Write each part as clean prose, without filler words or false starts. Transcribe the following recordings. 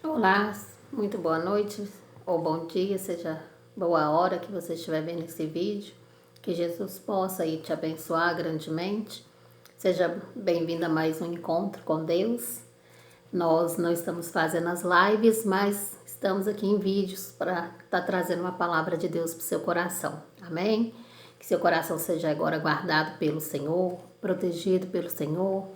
Olá, muito boa noite ou bom dia, seja boa hora que você estiver vendo esse vídeo. Que Jesus possa aí te abençoar grandemente. Seja bem-vindo a mais um encontro com Deus. Nós não estamos fazendo as lives, mas estamos aqui em vídeos para estar trazendo uma palavra de Deus para o seu coração. Amém? Que seu coração seja agora guardado pelo Senhor, protegido pelo Senhor.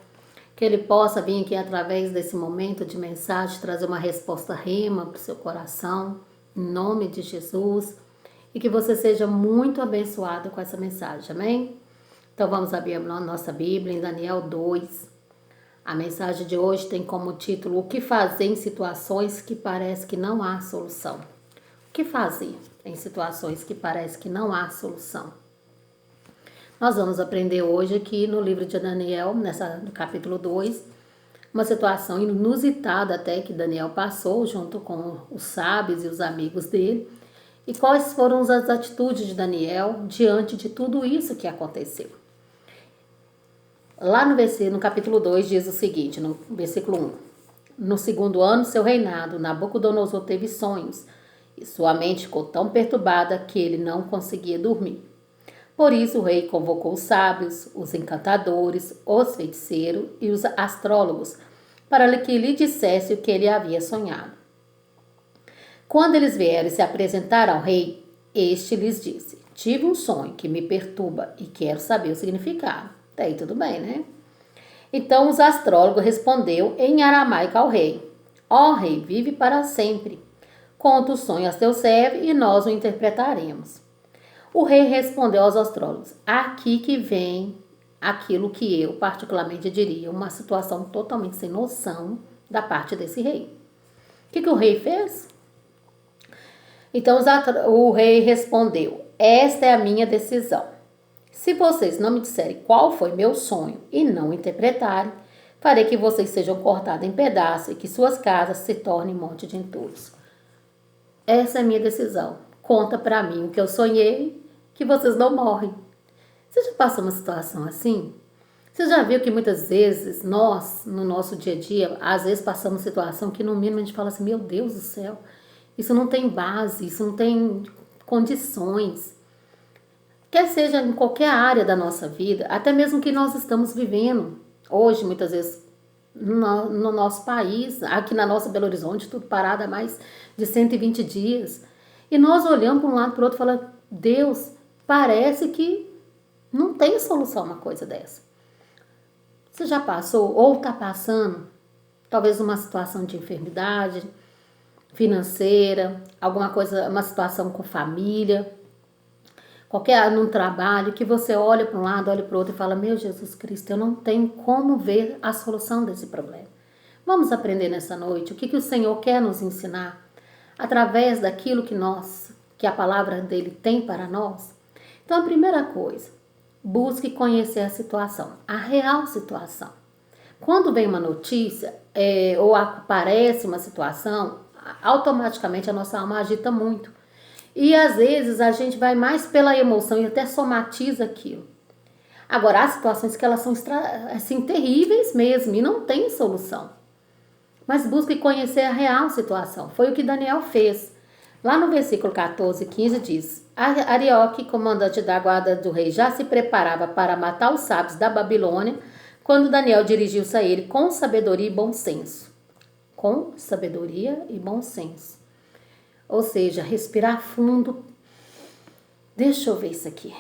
Que Ele possa vir aqui através desse momento de mensagem, trazer uma resposta rema para o seu coração, em nome de Jesus, e que você seja muito abençoado com essa mensagem, amém? Então vamos abrir a nossa Bíblia em Daniel 2. A mensagem de hoje tem como título: O que fazer em situações que parece que não há solução? O que fazer em situações que parece que não há solução? Nós vamos aprender hoje aqui no livro de Daniel, no capítulo 2, uma situação inusitada até que Daniel passou junto com os sábios e os amigos dele. E quais foram as atitudes de Daniel diante de tudo isso que aconteceu. Lá no capítulo 2 diz o seguinte, no versículo 1. No segundo ano do seu reinado, Nabucodonosor teve sonhos, e sua mente ficou tão perturbada que ele não conseguia dormir. Por isso o rei convocou os sábios, os encantadores, os feiticeiros e os astrólogos, para que lhe dissesse o que ele havia sonhado. Quando eles vieram e se apresentaram ao rei, este lhes disse: Tive um sonho que me perturba e quero saber o significado. Até aí tudo bem, né? Então os astrólogos respondeu em aramaico ao rei: Ó rei, vive para sempre. Conta o sonho a teu servo e nós o interpretaremos. O rei respondeu aos astrólogos: Aqui que vem aquilo que eu particularmente diria uma situação totalmente sem noção da parte desse rei. O que o rei fez? Então o rei respondeu: Esta é a minha decisão. Se vocês não me disserem qual foi meu sonho e não interpretarem, farei que vocês sejam cortados em pedaços e que suas casas se tornem monte de entulhos. Essa é a minha decisão. Conta para mim o que eu sonhei, que vocês não morrem. Você já passou uma situação assim? Você já viu que muitas vezes nós, no nosso dia a dia, às vezes passamos situação que no mínimo a gente fala assim: meu Deus do céu, isso não tem base, isso não tem condições. Quer seja em qualquer área da nossa vida, até mesmo que nós estamos vivendo hoje, muitas vezes no nosso país, aqui na nossa Belo Horizonte, tudo parado há mais de 120 dias. E nós olhamos para um lado para o outro e falamos: Deus, parece que não tem solução uma coisa dessa. Você já passou ou está passando, talvez uma situação de enfermidade financeira, alguma coisa, uma situação com família, qualquer num trabalho, que você olha para um lado, olha para o outro e fala: meu Jesus Cristo, eu não tenho como ver a solução desse problema. Vamos aprender nessa noite o que o Senhor quer nos ensinar através daquilo que a palavra dele tem para nós. Então, a primeira coisa, busque conhecer a situação, a real situação. Quando vem uma notícia ou aparece uma situação, automaticamente a nossa alma agita muito. E às vezes a gente vai mais pela emoção e até somatiza aquilo. Agora, há situações que elas são assim, terríveis mesmo e não tem solução. Mas busque conhecer a real situação. Foi o que Daniel fez. Lá no versículo 14 e 15 diz: Arioque, comandante da guarda do rei, já se preparava para matar os sábios da Babilônia, quando Daniel dirigiu-se a ele com sabedoria e bom senso. Com sabedoria e bom senso. Ou seja, respirar fundo. Deixa eu ver isso aqui.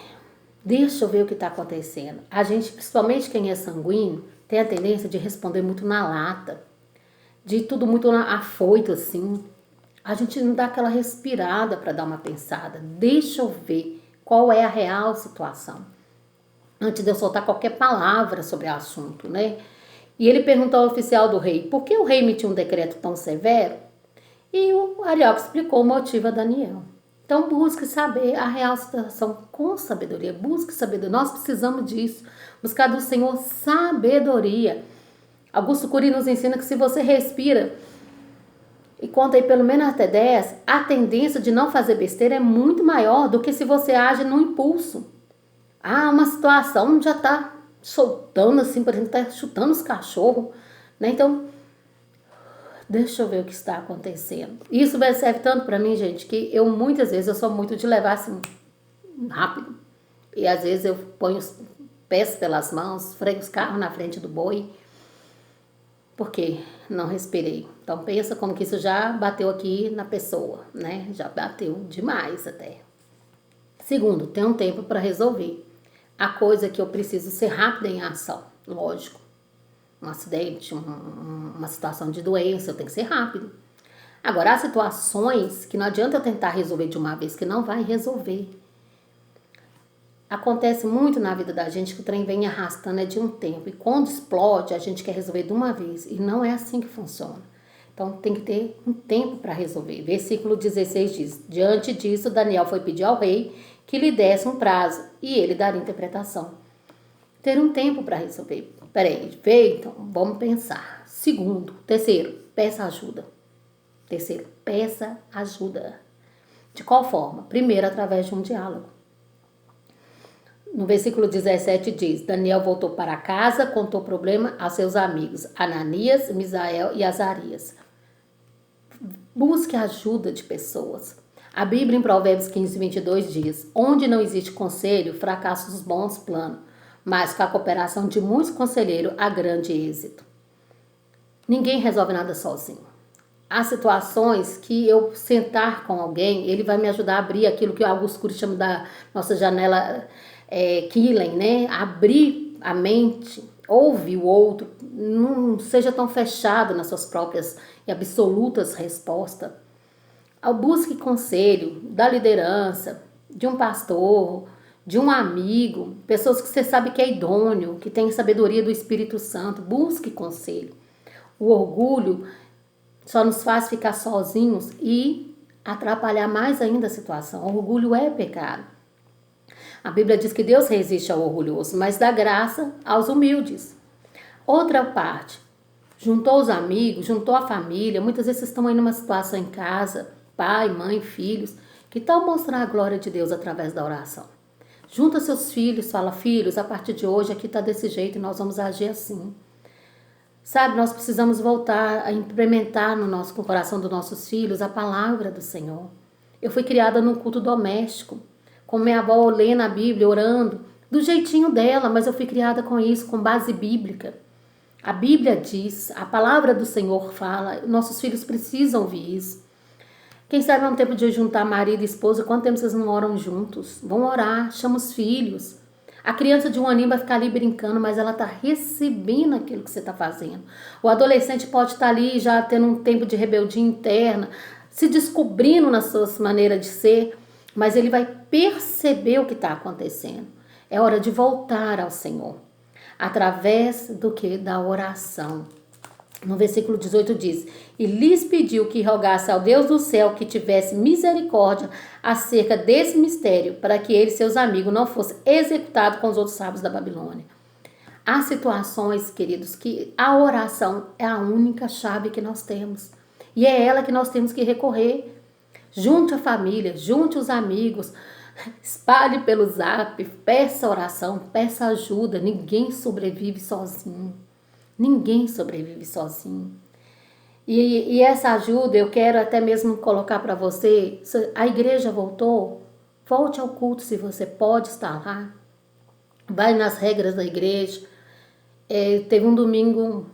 Deixa eu ver o que está acontecendo. A gente, principalmente quem é sanguíneo, tem a tendência de responder muito na lata. De tudo muito afoito assim. A gente não dá aquela respirada para dar uma pensada. Deixa eu ver qual é a real situação. Antes de eu soltar qualquer palavra sobre o assunto, né? E ele perguntou ao oficial do rei: por que o rei emitiu um decreto tão severo? E o Arioque explicou o motivo a Daniel. Então busque saber a real situação com sabedoria. Busque sabedoria. Nós precisamos disso. Buscar do Senhor sabedoria. Augusto Cury nos ensina que se você respira e conta aí pelo menos até 10, a tendência de não fazer besteira é muito maior do que se você age no impulso. Uma situação já está soltando assim, por exemplo, está chutando os cachorros, né? Então, Deixa eu ver o que está acontecendo. Isso serve tanto para mim, gente, que eu muitas vezes eu sou muito de levar assim rápido. E às vezes eu ponho os pés pelas mãos, freio os carros na frente do boi, porque não respirei. Então pensa como que isso já bateu aqui na pessoa, né? Já bateu demais até. Segundo, tem um tempo para resolver. A coisa que eu preciso ser rápida em ação, lógico. Um acidente, uma situação de doença, eu tenho que ser rápido. Agora, há situações que não adianta eu tentar resolver de uma vez, que não vai resolver. Acontece muito na vida da gente que o trem vem arrastando de um tempo. E quando explode, a gente quer resolver de uma vez. E não é assim que funciona. Então, tem que ter um tempo para resolver. Versículo 16 diz: diante disso, Daniel foi pedir ao rei que lhe desse um prazo e ele daria interpretação. Ter um tempo para resolver. Peraí, veio? Então, vamos pensar. Segundo, terceiro, peça ajuda. Terceiro, peça ajuda. De qual forma? Primeiro, através de um diálogo. No versículo 17 diz: Daniel voltou para casa, contou o problema a seus amigos, Ananias, Misael e Azarias. Busque a ajuda de pessoas. A Bíblia em Provérbios 15, 22 diz: onde não existe conselho, fracassam os bons planos, mas com a cooperação de muitos conselheiros há grande êxito. Ninguém resolve nada sozinho. Há situações que eu sentar com alguém, ele vai me ajudar a abrir aquilo que o Augusto Cury chama da nossa janela Killen, né? Abrir a mente, ouve o outro, não seja tão fechado nas suas próprias e absolutas respostas. Busque conselho da liderança, de um pastor, de um amigo, pessoas que você sabe que é idôneo, que tem sabedoria do Espírito Santo. Busque conselho. O orgulho só nos faz ficar sozinhos e atrapalhar mais ainda a situação. O orgulho é pecado. A Bíblia diz que Deus resiste ao orgulhoso, mas dá graça aos humildes. Outra parte, juntou os amigos, juntou a família. Muitas vezes vocês estão aí numa situação em casa, pai, mãe, filhos. Que tal mostrar a glória de Deus através da oração? Junta seus filhos, fala: filhos, a partir de hoje aqui está desse jeito e nós vamos agir assim. Sabe, nós precisamos voltar a implementar no nosso coração dos nossos filhos a palavra do Senhor. Eu fui criada num culto doméstico, com minha avó lendo a Bíblia, orando, do jeitinho dela, mas eu fui criada com isso, com base bíblica. A Bíblia diz, a palavra do Senhor fala, nossos filhos precisam ouvir isso. Quem sabe é um tempo de juntar marido e esposa, quanto tempo vocês não oram juntos? Vão orar, chama os filhos. A criança de 1 aninho vai ficar ali brincando, mas ela está recebendo aquilo que você está fazendo. O adolescente pode estar ali já tendo um tempo de rebeldia interna, se descobrindo nas suas maneiras de ser, mas ele vai perceber o que está acontecendo. É hora de voltar ao Senhor, através do que? Da oração. No versículo 18 diz: e lhes pediu que rogasse ao Deus do céu que tivesse misericórdia acerca desse mistério, para que ele e seus amigos não fossem executados com os outros sábios da Babilônia. Há situações, queridos, que a oração é a única chave que nós temos. E é ela que nós temos que recorrer. Junte a família, junte os amigos, espalhe pelo zap, peça oração, peça ajuda. Ninguém sobrevive sozinho. Ninguém sobrevive sozinho. E essa ajuda eu quero até mesmo colocar para você. A igreja voltou? Volte ao culto se você pode estar lá. Vai nas regras da igreja. Teve um domingo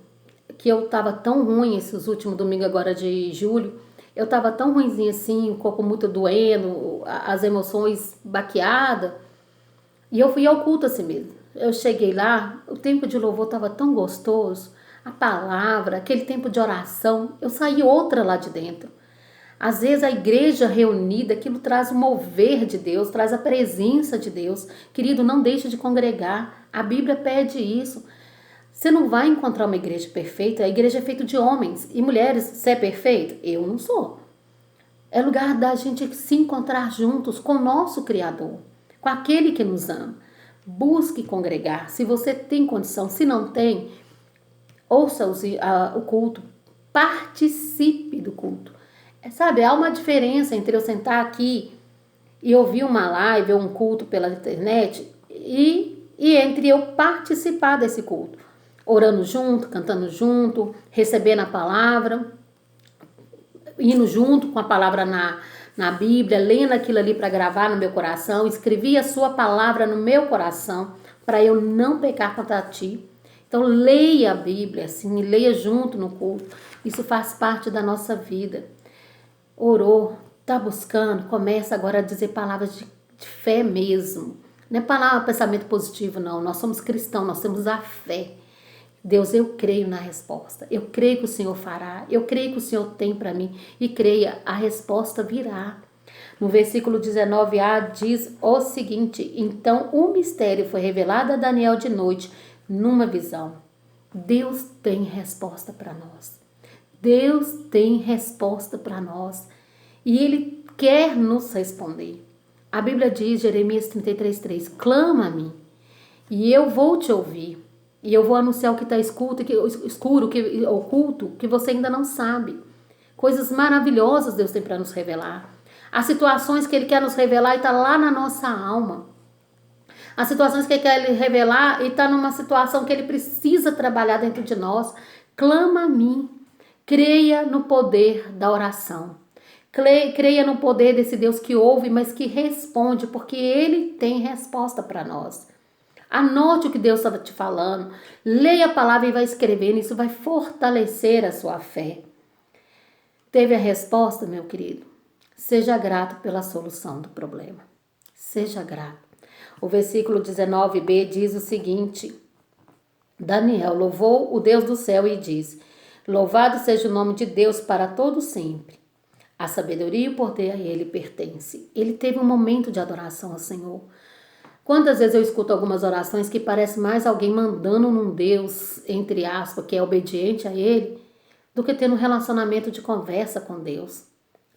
que eu estava tão ruim, esses últimos domingos agora de julho. Eu estava tão ruimzinha assim, o corpo muito doendo, as emoções baqueadas. E eu fui ao culto assim mesmo. Eu cheguei lá, o tempo de louvor estava tão gostoso, a palavra, aquele tempo de oração, eu saí outra lá de dentro. Às vezes a igreja reunida, aquilo traz o mover de Deus, traz a presença de Deus. Querido, não deixe de congregar, a Bíblia pede isso. Você não vai encontrar uma igreja perfeita, a igreja é feita de homens e mulheres. Você é perfeito? Eu não sou. É lugar da gente se encontrar juntos com o nosso Criador, com aquele que nos ama. Busque congregar, se você tem condição. Se não tem, ouça o culto, participe do culto. Sabe, há uma diferença entre eu sentar aqui e ouvir uma live ou um culto pela internet e entre eu participar desse culto, orando junto, cantando junto, recebendo a palavra. indo junto com a palavra na Bíblia, lendo aquilo ali para gravar no meu coração, escrevi a sua palavra no meu coração, para eu não pecar contra ti. Então leia a Bíblia, assim, leia junto no culto. Isso faz parte da nossa vida. Orou, tá buscando, começa agora a dizer palavras de fé mesmo. Não é palavra, pensamento positivo, não. Nós somos cristãos, nós temos a fé. Deus, eu creio na resposta. Eu creio que o Senhor fará. Eu creio que o Senhor tem para mim. E creia, a resposta virá. No versículo 19a diz o seguinte: então o mistério foi revelado a Daniel de noite numa visão. Deus tem resposta para nós. Deus tem resposta para nós. E Ele quer nos responder. A Bíblia diz, Jeremias 33:3, clama a mim e eu vou te ouvir. E eu vou anunciar o que está escuro, oculto, que você ainda não sabe. Coisas maravilhosas Deus tem para nos revelar. As situações que Ele quer nos revelar e está lá na nossa alma. As situações que Ele quer revelar e está numa situação que Ele precisa trabalhar dentro de nós. Clama a mim. Creia no poder da oração. Creia no poder desse Deus que ouve, mas que responde, porque Ele tem resposta para nós. Anote o que Deus está te falando. Leia a palavra e vai escrevendo. Isso vai fortalecer a sua fé. Teve a resposta, meu querido? Seja grato pela solução do problema. Seja grato. O versículo 19b diz o seguinte: Daniel louvou o Deus do céu e disse: louvado seja o nome de Deus para todo sempre. A sabedoria e o poder a Ele pertence. Ele teve um momento de adoração ao Senhor. Quantas vezes eu escuto algumas orações que parece mais alguém mandando num Deus, entre aspas, que é obediente a Ele, do que tendo um relacionamento de conversa com Deus.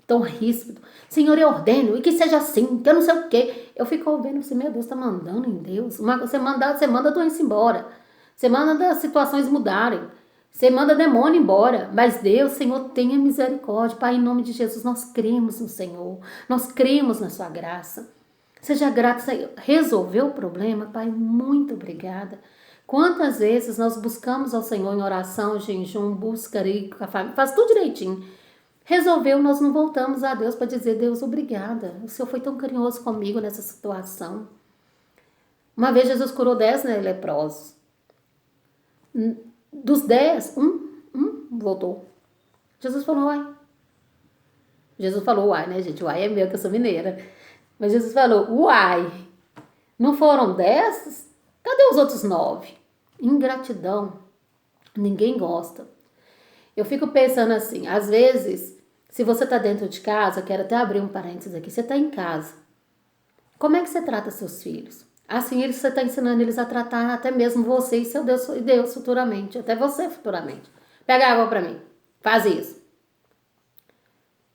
Tão ríspido. Senhor, eu ordeno, e que seja assim, que eu não sei o quê. Eu fico ouvindo assim, meu Deus, está mandando em Deus. Você manda a doença embora. Você manda as situações mudarem. Você manda demônio embora. Mas Deus, Senhor, tenha misericórdia. Pai, em nome de Jesus, nós cremos no Senhor. Nós cremos na sua graça. Seja grato, Senhor. Resolveu o problema? Pai, muito obrigada. Quantas vezes nós buscamos ao Senhor em oração, jejum, busca com a família, faz tudo direitinho. Resolveu, nós não voltamos a Deus para dizer, Deus, obrigada. O Senhor foi tão carinhoso comigo nessa situação. Uma vez Jesus curou 10 leprosos. Dos 10, um voltou. Jesus falou, uai. Jesus falou, uai, né, gente? Uai é meu, que eu sou mineira. Mas Jesus falou, uai, não foram 10? Cadê os outros 9? Ingratidão. Ninguém gosta. Eu fico pensando assim, às vezes, se você está dentro de casa, quero até abrir um parênteses aqui, você está em casa. Como é que você trata seus filhos? Assim, você está ensinando eles a tratar até mesmo você e seu Deus, e Deus futuramente, até você futuramente. Pega água para mim, faz isso.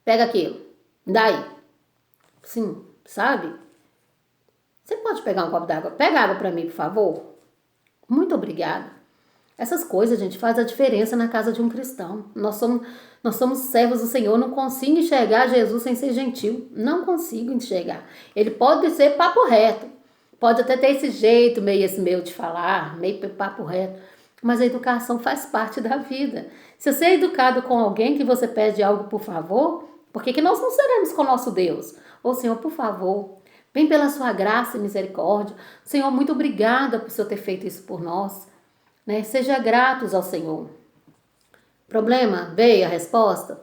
Pega aquilo, daí. Sim, sabe? Você pode pegar um copo d'água? Pega água para mim, por favor. Muito obrigada. Essas coisas, gente, faz a diferença na casa de um cristão. Nós somos servos do Senhor. Não consigo enxergar Jesus sem ser gentil. Não consigo enxergar. Ele pode ser papo reto. Pode até ter esse jeito, meio esse meu de falar, meio papo reto. Mas a educação faz parte da vida. Se você é educado com alguém que você pede algo por favor, por que nós não seremos com o nosso Deus? Ô Senhor, por favor, vem pela sua graça e misericórdia. Senhor, muito obrigada por o Senhor ter feito isso por nós. Né? Seja gratos ao Senhor. Problema? Veio a resposta?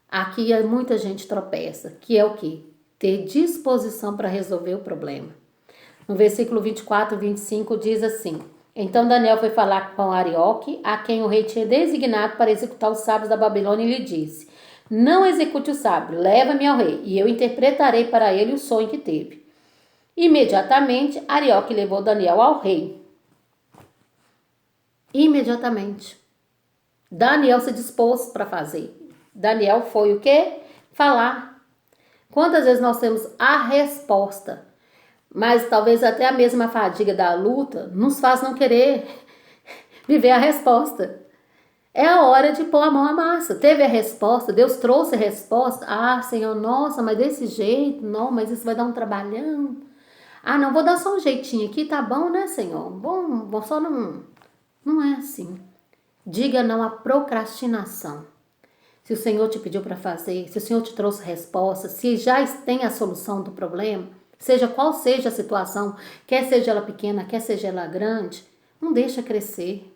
Aqui muita gente tropeça, que é o quê? Ter disposição para resolver o problema. No versículo 24 e 25 diz assim: então Daniel foi falar com Arioque, a quem o rei tinha designado para executar os sábios da Babilônia, e lhe disse: não execute o sábio, leva-me ao rei, e eu interpretarei para ele o sonho que teve. Imediatamente, Arioque levou Daniel ao rei. Imediatamente. Daniel se dispôs para fazer. Daniel foi o quê? Falar. Quantas vezes nós temos a resposta, mas talvez até a mesma fadiga da luta nos faz não querer viver a resposta. É a hora de pôr a mão à massa. Teve a resposta, Deus trouxe a resposta. Ah, Senhor, nossa, mas desse jeito, não, mas isso vai dar um trabalhão. Ah, não, vou dar só um jeitinho aqui, tá bom, né, Senhor? Bom, só não é assim. Diga não à procrastinação. se o Senhor te pediu para fazer, se o Senhor te trouxe resposta, se já tem a solução do problema, seja qual seja a situação, quer seja ela pequena, quer seja ela grande, não deixa crescer.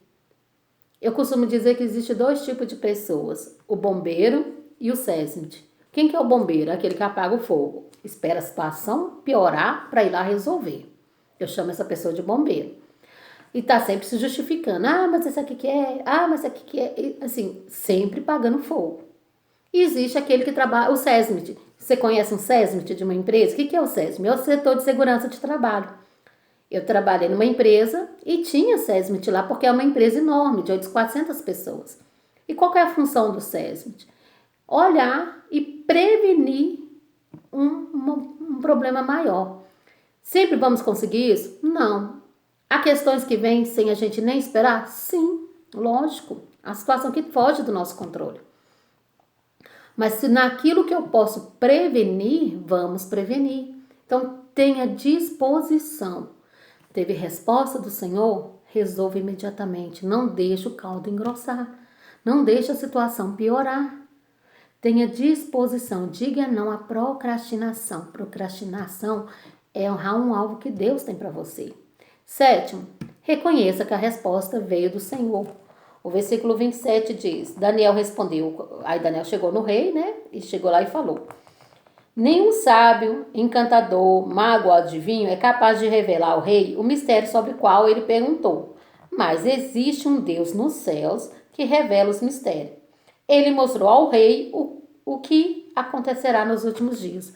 Eu costumo dizer que existe 2 tipos de pessoas, o bombeiro e o sésmite. Quem que é o bombeiro? Aquele que apaga o fogo. Espera a situação piorar para ir lá resolver. Eu chamo essa pessoa de bombeiro. E tá sempre se justificando. Ah, mas esse aqui que é. Ah, mas esse aqui que é. E, assim, sempre pagando fogo. E existe aquele que trabalha, o sésmite. Você conhece um sésmite de uma empresa? O que é o sésmite? É o setor de segurança de trabalho. Eu trabalhei numa empresa e tinha sésmite lá, porque é uma empresa enorme, de 400 pessoas. E qual que é a função do sésmite? Olhar e prevenir um problema maior. Sempre vamos conseguir isso? Não. Há questões que vêm sem a gente nem esperar? Sim, lógico. A situação que foge do nosso controle. Mas se naquilo que eu posso prevenir, vamos prevenir. Então, tenha disposição. Teve resposta do Senhor? Resolva imediatamente. Não deixe o caldo engrossar. Não deixe a situação piorar. Tenha disposição. Diga não à procrastinação. Procrastinação é um alvo que Deus tem para você. 7, reconheça que a resposta veio do Senhor. O versículo 27 diz, Daniel respondeu, aí Daniel chegou no rei, né, e chegou lá e falou, nenhum sábio, encantador, mago ou adivinho é capaz de revelar ao rei o mistério sobre o qual ele perguntou, mas existe um Deus nos céus que revela os mistérios. Ele mostrou ao rei o que acontecerá nos últimos dias.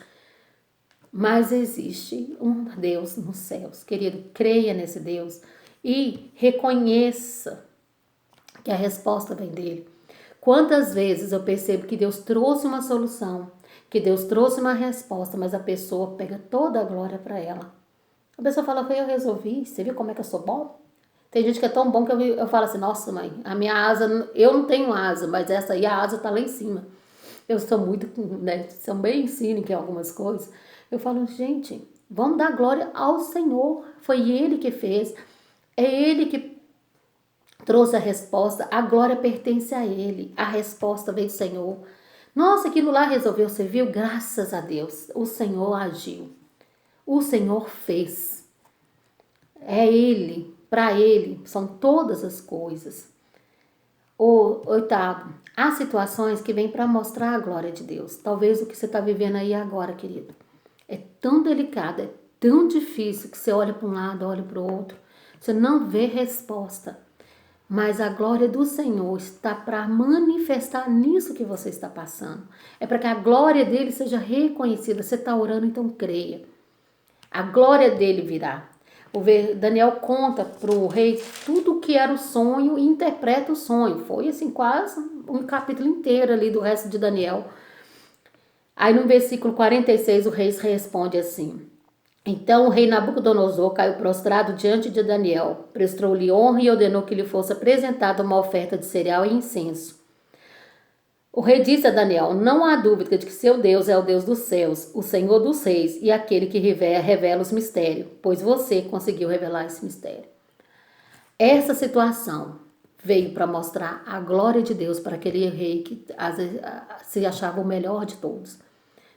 Mas existe um Deus nos céus. Querido, creia nesse Deus e reconheça que a resposta vem dele. Quantas vezes eu percebo que Deus trouxe uma solução, que Deus trouxe uma resposta, mas a pessoa pega toda a glória para ela. A pessoa fala, eu resolvi, você viu como é que eu sou bom? Tem gente que é tão bom que eu falo assim, nossa mãe, a minha asa, eu não tenho asa, mas essa aí a asa tá lá em cima. Eu sou muito, né, sou bem cínica em algumas coisas. Eu falo, gente, vamos dar glória ao Senhor. Foi Ele que fez. É Ele que trouxe a resposta. A glória pertence a Ele. A resposta veio do Senhor. Nossa, aquilo lá resolveu. Você viu? Graças a Deus. O Senhor agiu. O Senhor fez. É Ele. Para Ele são todas as coisas. O 8, há situações que vêm para mostrar a glória de Deus. Talvez o que você está vivendo aí agora, querido. É tão delicado, é tão difícil que você olha para um lado, olha para o outro. Você não vê resposta. Mas a glória do Senhor está para manifestar nisso que você está passando. É para que a glória dele seja reconhecida. Você está orando, então creia. A glória dele virá. O Daniel conta para o rei tudo o que era o sonho e interpreta o sonho. Foi assim quase um capítulo inteiro ali do resto de Daniel. Aí no versículo 46 o rei responde assim, então o rei Nabucodonosor caiu prostrado diante de Daniel, prestou-lhe honra e ordenou que lhe fosse apresentada uma oferta de cereal e incenso. O rei disse a Daniel, não há dúvida de que seu Deus é o Deus dos céus, o Senhor dos reis e aquele que revela os mistérios, pois você conseguiu revelar esse mistério. Essa situação veio para mostrar a glória de Deus para aquele rei que às vezes se achava o melhor de todos.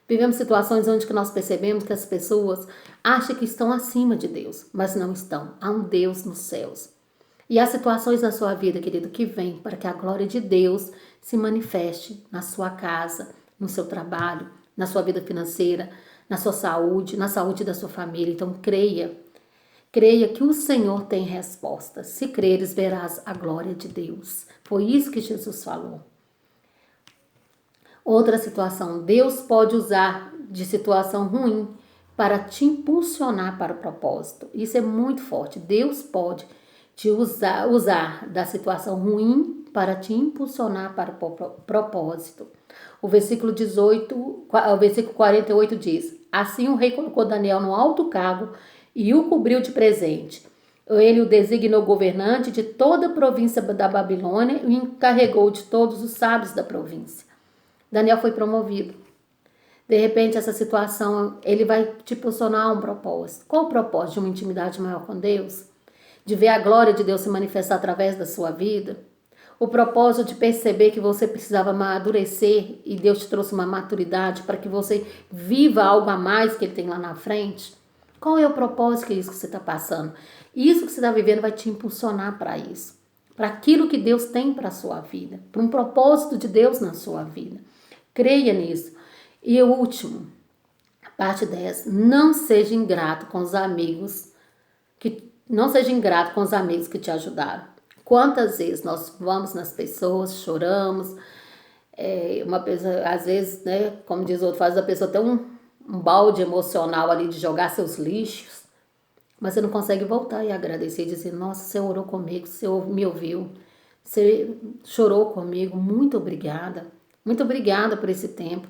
Vivemos situações onde nós percebemos que as pessoas acham que estão acima de Deus, mas não estão. Há um Deus nos céus. E há situações na sua vida, querido, que vêm para que a glória de Deus se manifeste na sua casa, no seu trabalho, na sua vida financeira, na sua saúde, na saúde da sua família. Então, creia. Creia que o Senhor tem resposta. Se creres, verás a glória de Deus. Foi isso que Jesus falou. Outra situação, Deus pode usar de situação ruim para te impulsionar para o propósito. Isso é muito forte. Deus pode te usar da situação ruim para te impulsionar para o propósito. O versículo 48 diz, assim o rei colocou Daniel no alto cargo e o cobriu de presente. Ele o designou governante de toda a província da Babilônia e o encarregou de todos os sábios da província. Daniel foi promovido. De repente, essa situação, ele vai te impulsionar a um propósito. Qual o propósito de uma intimidade maior com Deus? De ver a glória de Deus se manifestar através da sua vida? O propósito de perceber que você precisava amadurecer e Deus te trouxe uma maturidade para que você viva algo a mais que Ele tem lá na frente. Qual é o propósito que é isso que você está passando? Isso que você está vivendo vai te impulsionar para isso. Para aquilo que Deus tem para a sua vida. Para um propósito de Deus na sua vida. Creia nisso. E o último, parte 10. Não seja ingrato com os amigos que te ajudaram. Quantas vezes nós vamos nas pessoas, choramos, uma pessoa, às vezes, né, como diz o outro, faz a pessoa ter um balde emocional ali de jogar seus lixos, mas você não consegue voltar e agradecer e dizer, nossa, você orou comigo, você me ouviu, você chorou comigo, muito obrigada por esse tempo.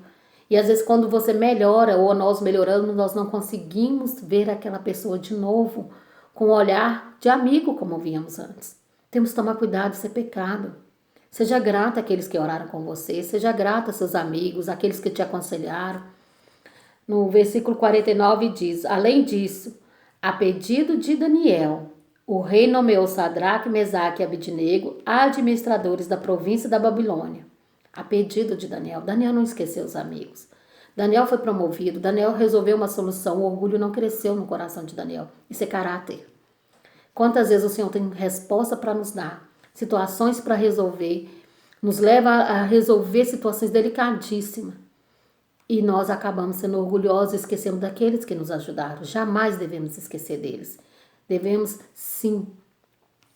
E às vezes quando você melhora ou nós melhoramos, nós não conseguimos ver aquela pessoa de novo com um olhar de amigo como víamos antes. Temos que tomar cuidado, isso é pecado. Seja grato àqueles que oraram com você, seja grato a seus amigos, àqueles que te aconselharam. No versículo 49 diz, além disso, a pedido de Daniel, o rei nomeou Sadraque, Mesaque e Abednego administradores da província da Babilônia. A pedido de Daniel. Daniel não esqueceu os amigos. Daniel foi promovido, Daniel resolveu uma solução, o orgulho não cresceu no coração de Daniel. Isso é caráter. Quantas vezes o Senhor tem resposta para nos dar, situações para resolver, nos leva a resolver situações delicadíssimas. E nós acabamos sendo orgulhosos e esquecemos daqueles que nos ajudaram. Jamais devemos esquecer deles. Devemos, sim,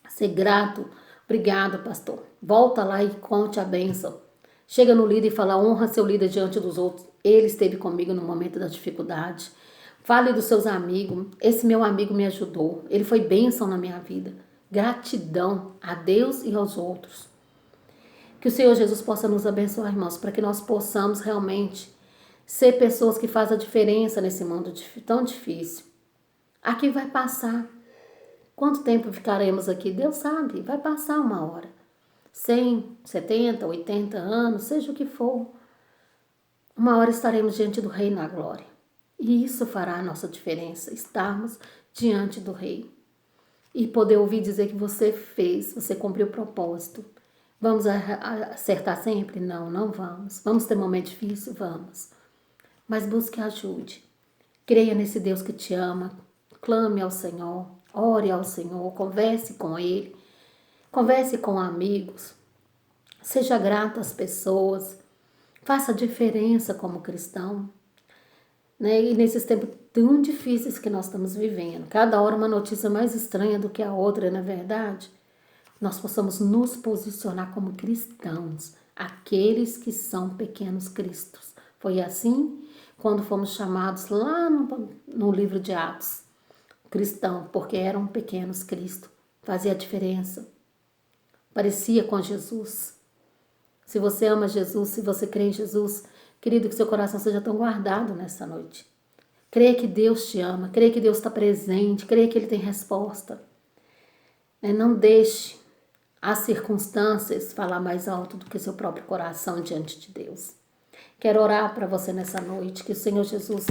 ser grato. Obrigado, pastor. Volta lá e conte a bênção. Chega no líder e fala, honra seu líder diante dos outros. Ele esteve comigo no momento da dificuldade. Fale dos seus amigos. Esse meu amigo me ajudou. Ele foi bênção na minha vida. Gratidão a Deus e aos outros. Que o Senhor Jesus possa nos abençoar, irmãos, para que nós possamos realmente ser pessoas que fazem a diferença nesse mundo tão difícil. Aqui vai passar. Quanto tempo ficaremos aqui? Deus sabe, vai passar uma hora. 100, 70, 80 anos, seja o que for. Uma hora estaremos diante do Rei na glória. E isso fará a nossa diferença, estarmos diante do Rei. E poder ouvir dizer que você fez, você cumpriu o propósito. Vamos acertar sempre? Não, não vamos. Vamos ter momento difícil? Vamos. Mas busque ajude. Creia nesse Deus que te ama. Clame ao Senhor. Ore ao Senhor. Converse com Ele. Converse com amigos. Seja grato às pessoas. Faça diferença como cristão. Né? E nesses tempos tão difíceis que nós estamos vivendo, cada hora uma notícia mais estranha do que a outra, não é verdade? Nós possamos nos posicionar como cristãos, aqueles que são pequenos cristos. Foi assim quando fomos chamados lá no livro de Atos, cristão, porque eram pequenos Cristo, fazia a diferença, parecia com Jesus. Se você ama Jesus, se você crê em Jesus, querido, que seu coração seja tão guardado nessa noite. Creia que Deus te ama, creia que Deus está presente, creia que Ele tem resposta. Não deixe as circunstâncias falar mais alto do que seu próprio coração diante de Deus. Quero orar para você nessa noite, que o Senhor Jesus,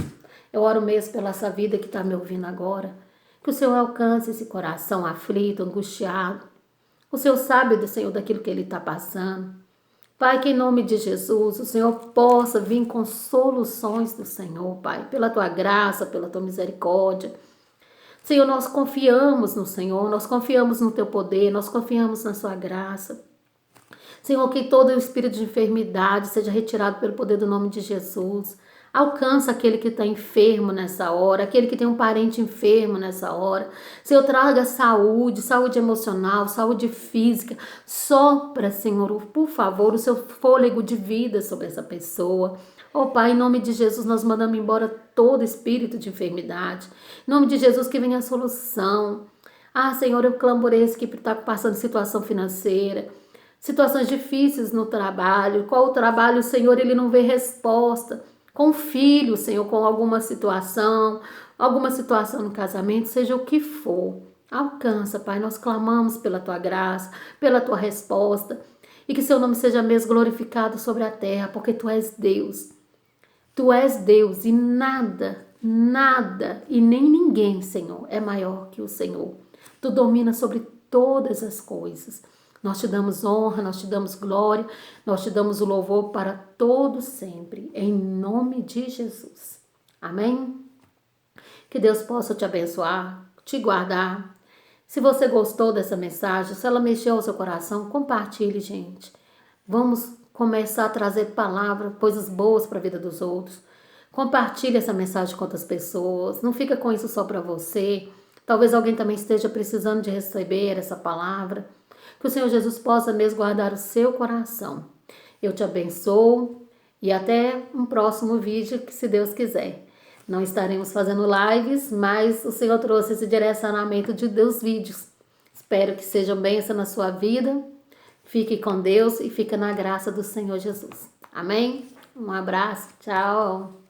eu oro mesmo pela essa vida que está me ouvindo agora, que o Senhor alcance esse coração aflito, angustiado. O Senhor sabe, Senhor, daquilo que ele está passando. Pai, que em nome de Jesus, o Senhor possa vir com soluções do Senhor, Pai, pela Tua graça, pela Tua misericórdia. Senhor, nós confiamos no Senhor, nós confiamos no Teu poder, nós confiamos na Sua graça. Senhor, que todo o espírito de enfermidade seja retirado pelo poder do nome de Jesus. Alcança aquele que está enfermo nessa hora, aquele que tem um parente enfermo nessa hora. Senhor, traga saúde, saúde emocional, saúde física. Sopra, Senhor, por favor, o seu fôlego de vida sobre essa pessoa. Oh, Pai, em nome de Jesus, nós mandamos embora todo espírito de enfermidade. Em nome de Jesus, que venha a solução. Ah, Senhor, eu clamo por esse que está passando situação financeira, situações difíceis no trabalho. Qual o trabalho, Senhor, ele não vê resposta. Com o filho, Senhor, com alguma situação no casamento, seja o que for. Alcança, Pai, nós clamamos pela Tua graça, pela Tua resposta, e que Seu nome seja mesmo glorificado sobre a terra, porque Tu és Deus. Tu és Deus e nada, e nem ninguém, Senhor, é maior que o Senhor. Tu dominas sobre todas as coisas. Nós te damos honra, nós te damos glória, nós te damos o louvor para todo sempre, em nome de Jesus. Amém? Que Deus possa te abençoar, te guardar. Se você gostou dessa mensagem, se ela mexeu ao seu coração, compartilhe, gente. Vamos começar a trazer palavra, coisas boas para a vida dos outros. Compartilhe essa mensagem com outras pessoas. Não fica com isso só para você. Talvez alguém também esteja precisando de receber essa palavra. Que o Senhor Jesus possa mesmo guardar o seu coração. Eu te abençoo e até um próximo vídeo, que se Deus quiser. Não estaremos fazendo lives, mas o Senhor trouxe esse direcionamento dos vídeos. Espero que sejam bênção na sua vida. Fique com Deus e fique na graça do Senhor Jesus. Amém? Um abraço. Tchau.